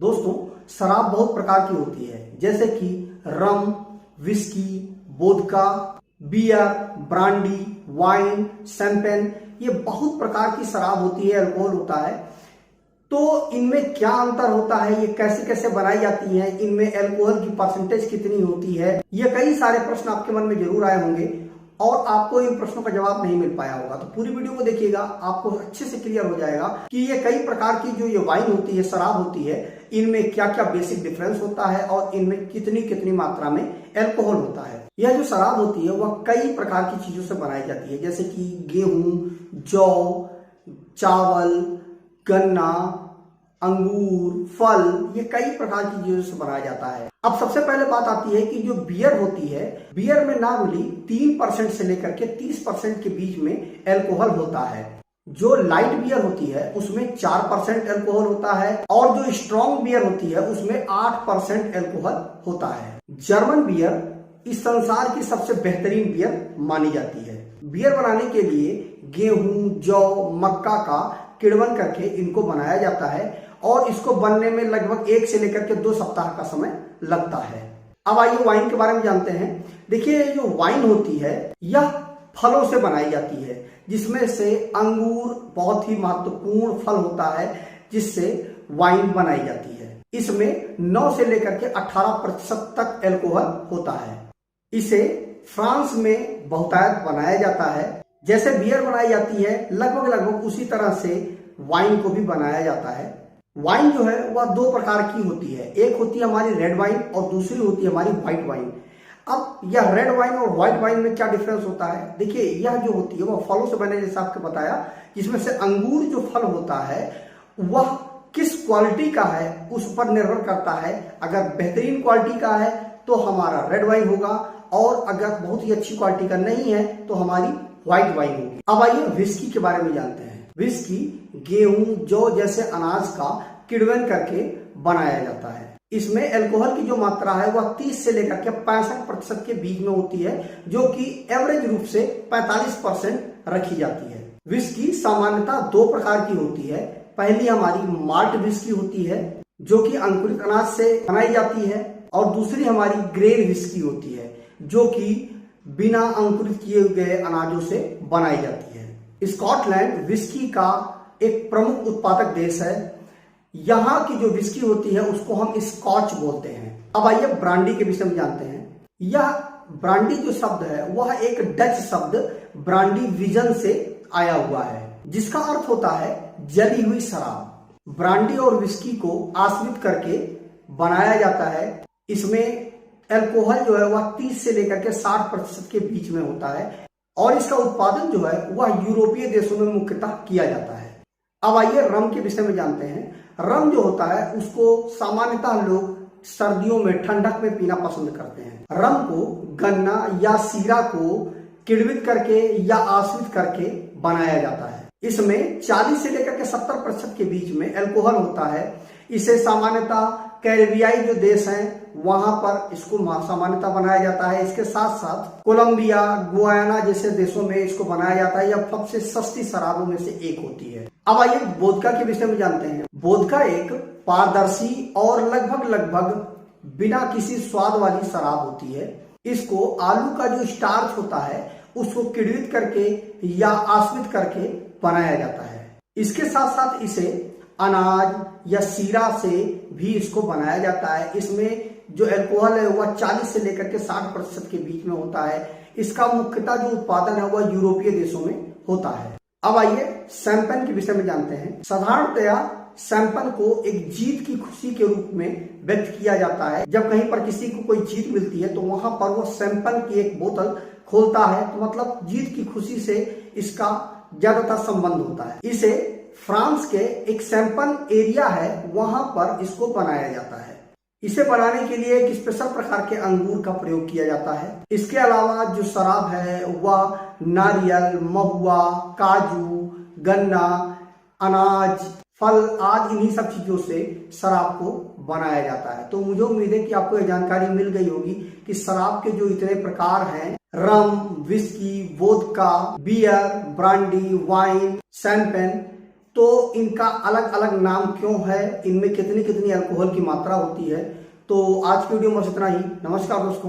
दोस्तों, शराब बहुत प्रकार की होती है, जैसे कि rum, whisky, vodka, beer, brandy, wine, champagne. ये बहुत प्रकार की शराब होती है, अल्कोहल होता है। तो इनमें क्या अंतर होता है, ये कैसे कैसे बनाई जाती है, इनमें अल्कोहल की परसेंटेज कितनी होती है, ये कई सारे प्रश्न आपके मन में जरूर आए होंगे और आपको इन प्रश्नों का जवाब नहीं मिल पाया होगा। तो पूरी वीडियो को देखिएगा, आपको अच्छे से क्लियर हो जाएगा कि ये कई प्रकार की जो ये वाइन होती है, शराब होती है, इनमें क्या क्या बेसिक डिफरेंस होता है और इनमें कितनी कितनी मात्रा में अल्कोहल होता है। यह जो शराब होती है वह कई प्रकार की चीजों से बनाई जाती है, जैसे कि गेहूं, जौ, चावल, गन्ना, अंगूर, फल, ये कई प्रकार की चीजों से बनाया जाता है। अब सबसे पहले बात आती है कि जो बियर होती है, बियर में नॉर्मली 3% से लेकर के 30% के बीच में अल्कोहल होता है। जो लाइट बियर होती है उसमें 4% अल्कोहल होता है और जो स्ट्रॉन्ग बियर होती है उसमें 8% अल्कोहल होता है। जर्मन बियर इस संसार की सबसे बेहतरीन बियर मानी जाती है। बियर बनाने के लिए गेहूं, जौ, मक्का का किण्वन करके इनको बनाया जाता है और इसको बनने में लगभग 1 से लेकर के 2 सप्ताह का समय लगता है। अब आइए वाइन के बारे में जानते हैं। देखिए, जो वाइन होती है यह फलों से बनाई जाती है, जिसमें से अंगूर बहुत ही महत्वपूर्ण फल होता है जिससे वाइन बनाई जाती है। इसमें 9 से लेकर के 18% तक अल्कोहल होता है। इसे फ्रांस में बहुतायत बनाया जाता है। जैसे बियर बनाई जाती है लगभग उसी तरह से वाइन को भी बनाया जाता है। वाइन जो है वह 2 प्रकार की होती है, एक होती है हमारी रेड वाइन और दूसरी होती है हमारी व्हाइट वाइन। अब यह रेड वाइन और व्हाइट वाइन में क्या डिफरेंस होता है? देखिए, यह जो होती है वह फलों से बने, जैसे आपको बताया, जिसमें से अंगूर जो फल होता है वह किस क्वालिटी का है उस पर निर्भर करता है। अगर बेहतरीन क्वालिटी का है तो हमारा रेड वाइन होगा और अगर बहुत ही अच्छी क्वालिटी का नहीं है तो हमारी व्हाइट वाइन होगी। अब आइए विस्की के बारे में जानते हैं। विस्की गेहूं, जौ जैसे अनाज का किण्वन करके बनाया जाता है। इसमें अल्कोहल की जो मात्रा है वह 30 से लेकर के 65% के बीच में होती है, जो कि एवरेज रूप से 45% रखी जाती है। विस्की सामान्यतः 2 प्रकार की होती है। पहली हमारी माल्ट विस्की होती है जो कि अंकुरित अनाज से बनाई जाती है और दूसरी हमारी ग्रेन विस्की होती है जो कि बिना अंकुरित किए गए अनाजों से बनाई जाती है। स्कॉटलैंड विस्की का एक प्रमुख उत्पादक देश है। यहाँ की जो विस्की होती है उसको हम स्कॉच बोलते हैं। अब आइए ब्रांडी के विषय में जानते हैं। यह ब्रांडी जो शब्द है वह एक डच शब्द ब्रांडी विजन से आया हुआ है, जिसका अर्थ होता है जली हुई शराब। ब्रांडी और विस्की को आश्रित करके बनाया जाता है। इसमें अल्कोहल जो है वह 30 से लेकर के 60% के बीच में होता है और इसका उत्पादन जो है वह यूरोपीय देशों में मुख्यतः किया जाता है। अब आइए रम के विषय में जानते हैं। रम जो होता है उसको सामान्यतः लोग सर्दियों में ठंडक में पीना पसंद करते हैं। रम को गन्ना या सीरा को किण्वित करके या आश्रित करके बनाया जाता है। इसमें 40 से लेकर के 70% के बीच में अल्कोहल होता है। इसे सामान्यतः कैरेबियाई जो देश हैं वहां पर इसको सामान्यतः बनाया जाता है। इसके साथ साथ कोलंबिया, गुयाना जैसे देशों में इसको बनाया जाता है। यह सबसे सस्ती शराबों में से एक होती है। अब आइए वोदका के विषय में जानते हैं। वोदका एक पारदर्शी और लगभग बिना किसी स्वाद वाली शराब होती है। इसको आलू का जो स्टार्च होता है उसको किण्वित करके या आश्रित करके बनाया जाता है। इसके साथ साथ इसे अनाज या सीरा से भी इसको बनाया जाता है। इसमें जो अल्कोहल है वह 40 से लेकर के 60% के बीच में होता है। इसका मुख्यतः जो उत्पादन है वह यूरोपीय देशों में होता है। अब आइए शैंपेन के विषय में जानते हैं। साधारणतया शैंपेन को एक जीत की खुशी के रूप में व्यक्त किया जाता है। जब कहीं पर किसी को कोई जीत मिलती है तो वहां पर वो शैंपेन की एक बोतल खोलता है, तो मतलब जीत की खुशी से इसका ज्यादातर संबंध होता है। इसे फ्रांस के एक शैंपेन एरिया है वहां पर इसको बनाया जाता है। इसे बनाने के लिए एक स्पेशल प्रकार के अंगूर का प्रयोग किया जाता है। इसके अलावा जो शराब है वह नारियल, महुआ, काजू, गन्ना, अनाज, फल आदि इन्हीं सब चीजों से शराब को बनाया जाता है। तो मुझे उम्मीद है कि आपको यह जानकारी मिल गई होगी कि शराब के जो इतने प्रकार हैं, rum, whisky, vodka, beer, brandy, wine, champagne, तो इनका अलग अलग नाम क्यों है, इनमें कितनी कितनी अल्कोहल की मात्रा होती है। तो आज की वीडियो में बस इतना ही। नमस्कार दोस्तों।